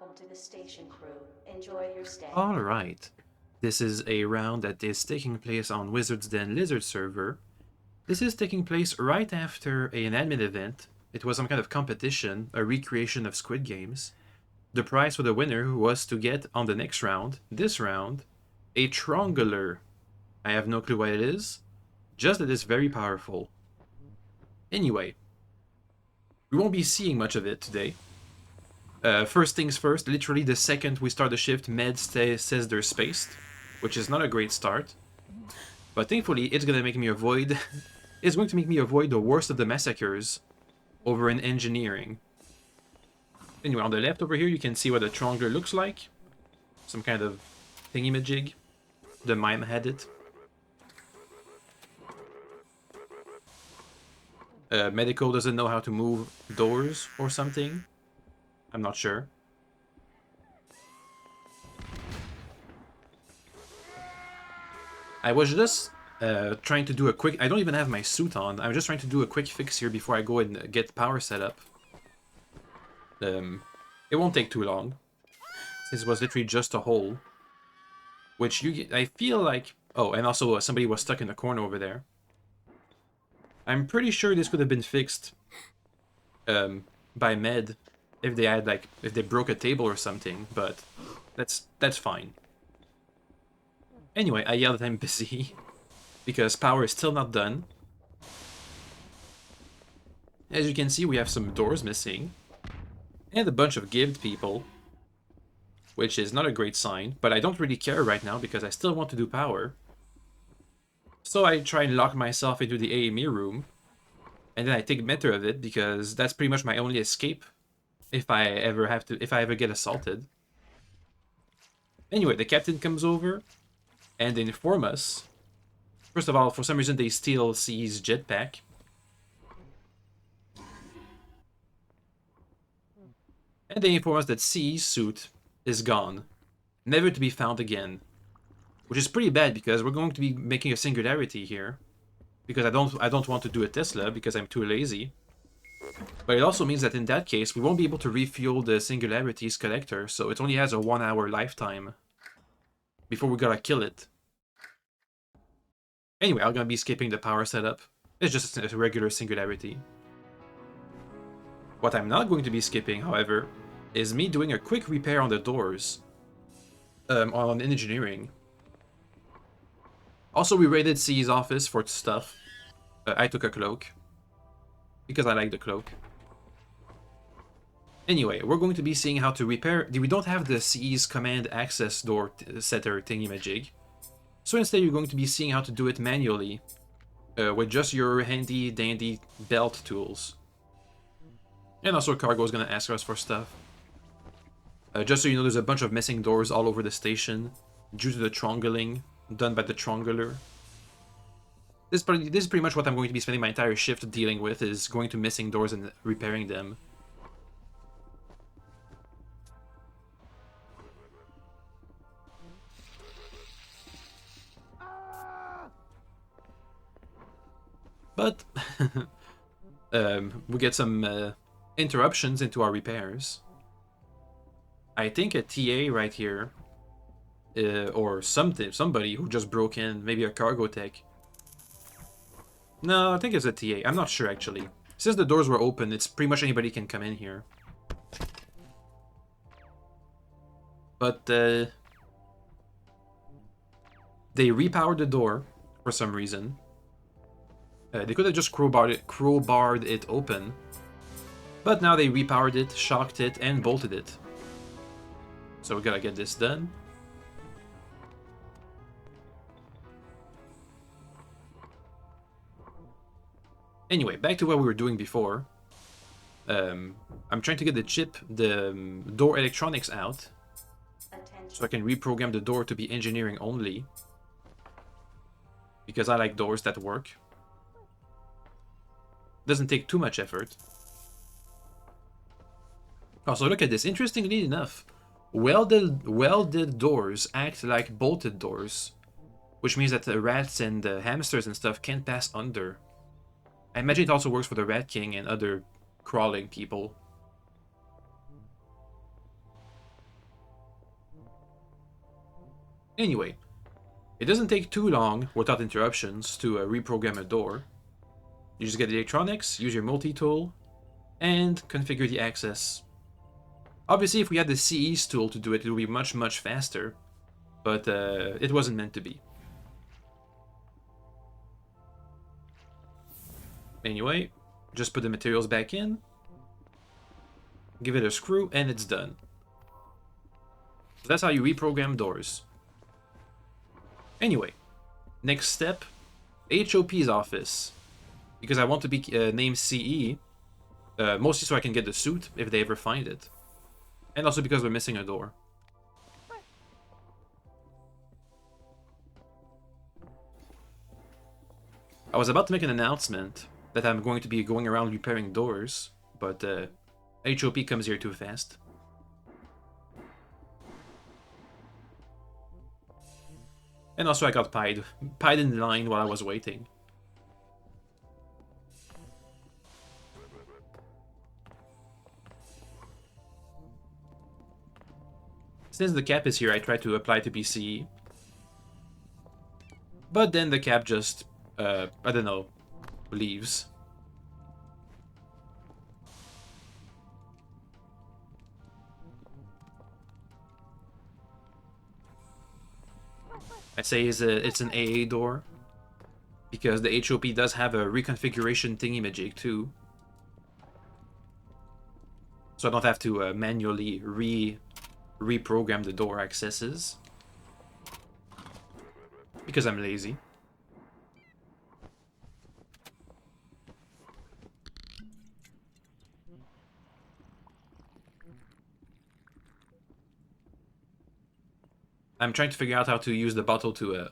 Welcome to the station, crew. Enjoy your stay. Alright. This is a round that is taking place on Wizard's Den Lizard server. This is taking place right after an admin event. It was some kind of competition, a recreation of Squid Games. The prize for the winner was to get on the next round, this round, a Throngler. I have no clue what it is, just that it's very powerful. Anyway, we won't be seeing much of it today. First things first, literally the second we start the shift, Med says they're spaced, which is not a great start. But thankfully, it's gonna make me avoid it's going to make me avoid the worst of the massacres over in engineering. Anyway, on the left over here, you can see what a Throngler looks like. Some kind of thingy-majig. The mime had it. Medical doesn't know how to move doors or something. I'm not sure. I was just trying to do a quick... I don't even have my suit on. I'm just trying to do a quick fix here before I go and get power set up. It won't take too long, since it was literally just a hole. Which I feel like... Oh, and also somebody was stuck in the corner over there. I'm pretty sure this could have been fixed by Med if they had if they broke a table or something, but that's fine. Anyway, I yelled that I'm busy because power is still not done. As you can see, we have some doors missing and a bunch of gibbed people, which is not a great sign, but I don't really care right now because I still want to do power. So I try and lock myself into the AME room, and then I take meter of it because that's pretty much my only escape if I ever get assaulted. Anyway, the captain comes over and they inform us. First of all, for some reason they steal C's jetpack. And they inform us that C's suit is gone, never to be found again. Which is pretty bad because we're going to be making a singularity here. Because I don't want to do a Tesla because I'm too lazy. But it also means that in that case, we won't be able to refuel the Singularities collector, so it only has a 1-hour lifetime before we gotta kill it. Anyway, I'm gonna be skipping the power setup. It's just a regular Singularity. What I'm not going to be skipping, however, is me doing a quick repair on the doors. On engineering. Also, we raided C's office for stuff. I took a cloak. Because I like the cloak. Anyway, we're going to be seeing how to repair... We don't have the C's command access door setter thingy-majig. So instead you're going to be seeing how to do it manually. With just your handy-dandy belt tools. And also Cargo is going to ask us for stuff. Just so you know, there's a bunch of missing doors all over the station. Due to the Throngling done by the Throngler. This is pretty much what I'm going to be spending my entire shift dealing with, is going to missing doors and repairing them. But we get some interruptions into our repairs. I think a TA right here, or somebody who just broke in, maybe a cargo tech. No, I think it's a TA. I'm not sure, actually. Since the doors were open, it's pretty much anybody can come in here. But, they repowered the door, for some reason. They could have just crowbarred it open. But now they repowered it, shocked it, and bolted it. So we gotta get this done. Anyway, back to what we were doing before. I'm trying to get the door electronics out. So I can reprogram the door to be engineering only. Because I like doors that work. Doesn't take too much effort. Also, look at this. Interestingly enough, welded doors act like bolted doors. Which means that the rats and the hamsters and stuff can't pass under. I imagine it also works for the Rat King and other crawling people. Anyway, it doesn't take too long without interruptions to reprogram a door. You just get the electronics, use your multi-tool, and configure the access. Obviously, if we had the CE's tool to do it, it would be much, much faster, but it wasn't meant to be. Anyway, just put the materials back in, give it a screw, and it's done. So that's how you reprogram doors. Anyway, next step, HOP's office. Because I want to be named CE, mostly so I can get the suit if they ever find it. And also because we're missing a door. I was about to make an announcement that I'm going to be going around repairing doors, but HOP comes here too fast. And also I got pied in line while I was waiting. Since the cap is here, I tried to apply to BCE. But then the cap just, I don't know, leaves. I say it's an AA door. Because the HOP does have a reconfiguration thingy-majig too. So I don't have to manually reprogram the door accesses. Because I'm lazy. I'm trying to figure out how to use the bottle to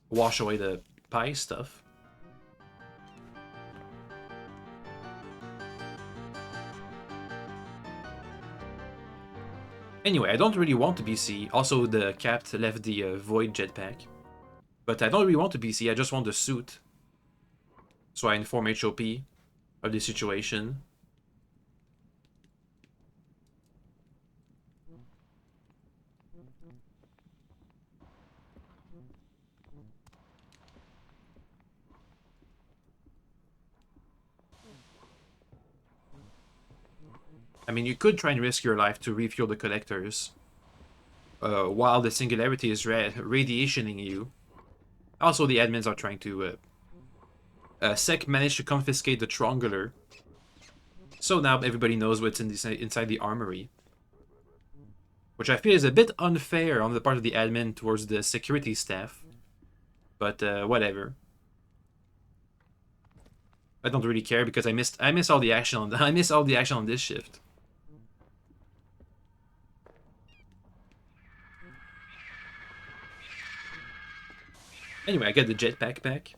wash away the pie stuff. Anyway, I don't really want to BC. Also, the cat left the void jetpack. But I don't really want to BC, I just want the suit. So I inform HOP of the situation. I mean, you could try and risk your life to refuel the collectors while the singularity is radiationing you. Also, the admins are trying to... Sec managed to confiscate the Throngler. So now everybody knows what's inside the armory. Which I feel is a bit unfair on the part of the admin towards the security staff. But whatever. I don't really care because I miss all the action on I miss all the action on this shift. Anyway, I got the jetpack back.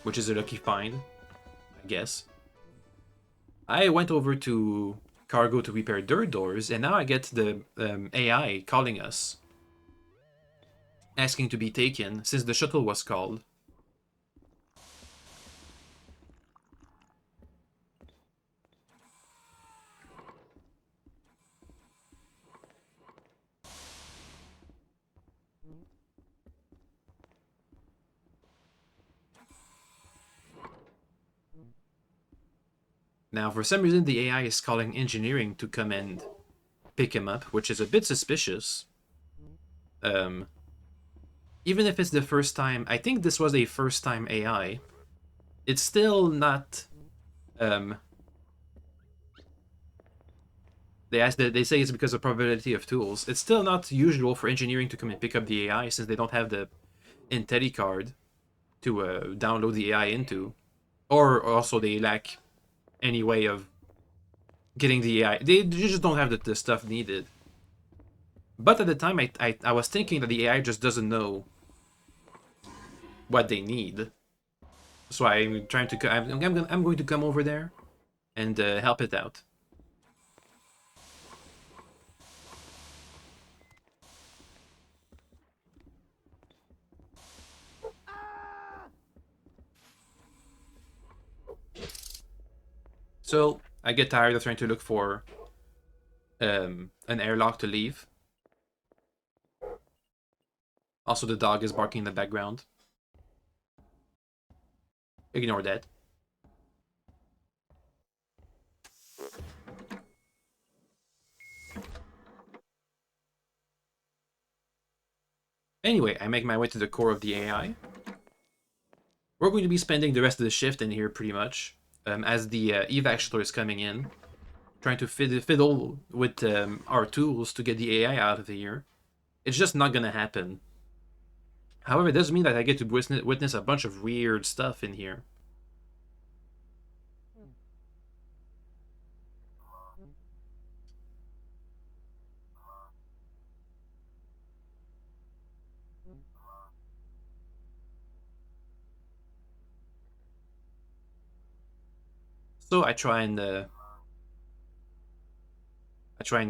Which is a lucky find, I guess. I went over to cargo to repair their doors, and now I get the AI calling us. Asking to be taken, since the shuttle was called. Now, for some reason, the AI is calling engineering to come and pick him up, which is a bit suspicious. Even if it's the first time, I think this was a first-time AI. It's still not. They say it's because of probability of tools. It's still not usual for engineering to come and pick up the AI since they don't have the IntelliCard to download the AI into, or also they lack any way of getting the AI. They just don't have the stuff needed. But at the time, I was thinking that the AI just doesn't know what they need. So I'm trying to. I'm going to come over there and help it out. So I get tired of trying to look for an airlock to leave. Also, the dog is barking in the background. Ignore that. Anyway, I make my way to the core of the AI. We're going to be spending the rest of the shift in here pretty much, as the evac shuttle is coming in, trying to fiddle with our tools to get the AI out of here. It's just not gonna happen. However, it does mean that I get to witness a bunch of weird stuff in here. So I try and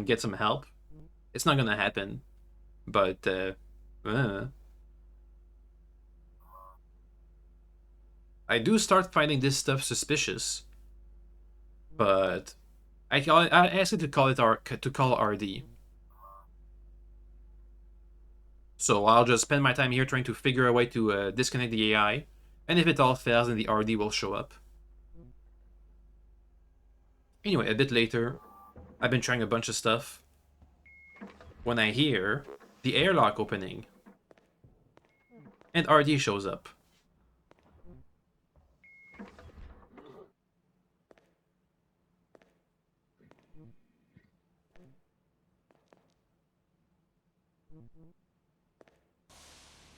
get some help. It's not gonna happen, but I do start finding this stuff suspicious. But I ask it to call RD. So I'll just spend my time here trying to figure a way to disconnect the AI, and if it all fails, then the RD will show up. Anyway, a bit later, I've been trying a bunch of stuff when I hear the airlock opening, and RD shows up.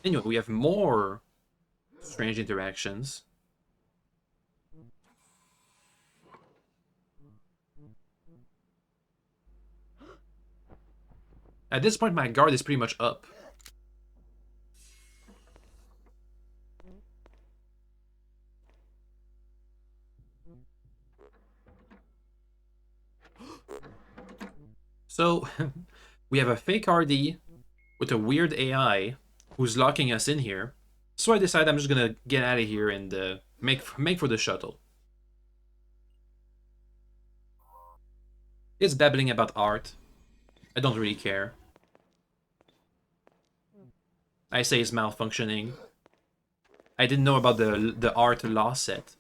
Anyway, we have more strange interactions. At this point, my guard is pretty much up. So, we have a fake RD with a weird AI who's locking us in here. So I decide I'm just gonna get out of here and make for the shuttle. It's babbling about art. I don't really care. I say it's malfunctioning. I didn't know about the art law set,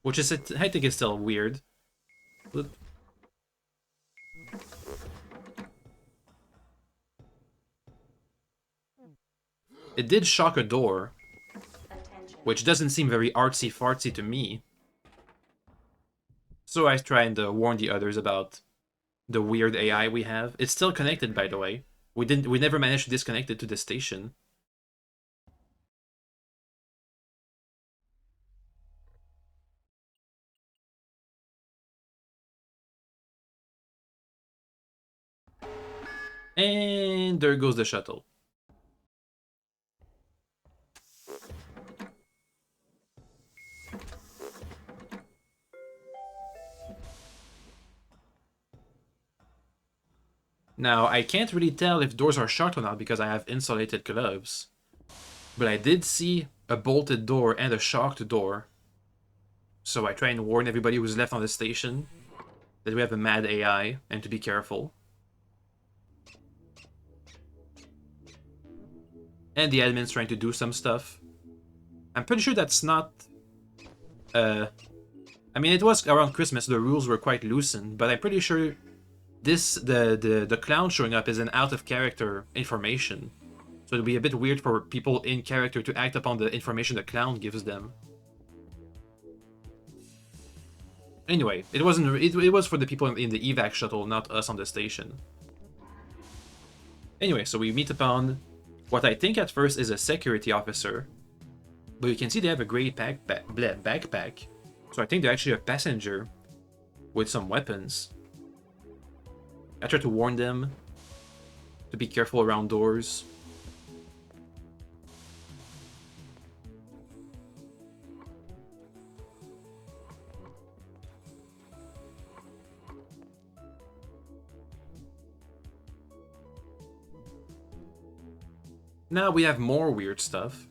which is I think it's still weird. It did shock a door, which doesn't seem very artsy-fartsy to me. So I try and warn the others about the weird AI we have. It's still connected, by the way. We never managed to disconnect it to the station. And there goes the shuttle. Now, I can't really tell if doors are shut or not because I have insulated gloves. But I did see a bolted door and a shocked door. So I try and warn everybody who's left on the station that we have a mad AI and to be careful. And the admin's trying to do some stuff. I'm pretty sure that's not... I mean, it was around Christmas, the rules were quite loosened, but I'm pretty sure the clown showing up is an out-of-character information. So it'll be a bit weird for people in character to act upon the information the clown gives them. Anyway, it was for the people in the evac shuttle, not us on the station. Anyway, so we meet upon what I think at first is a security officer, but you can see they have a gray backpack. So I think they're actually a passenger with some weapons. I try to warn them to be careful around doors. Now we have more weird stuff.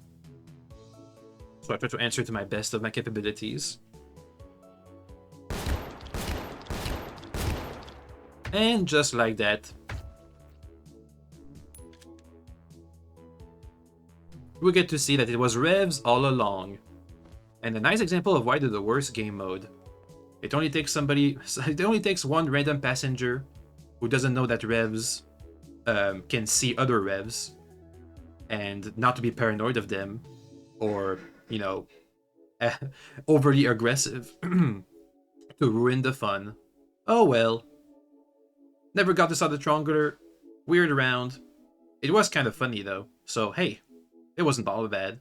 So I try to answer to my best of my capabilities. And just like that, we get to see that it was Revs all along. And a nice example of why they're the worst game mode. It only takes one random passenger who doesn't know that Revs can see other Revs and not to be paranoid of them or, overly aggressive to ruin the fun. Oh well. Never got this out of Throngler. Weird round. It was kind of funny though, so hey, it wasn't all bad.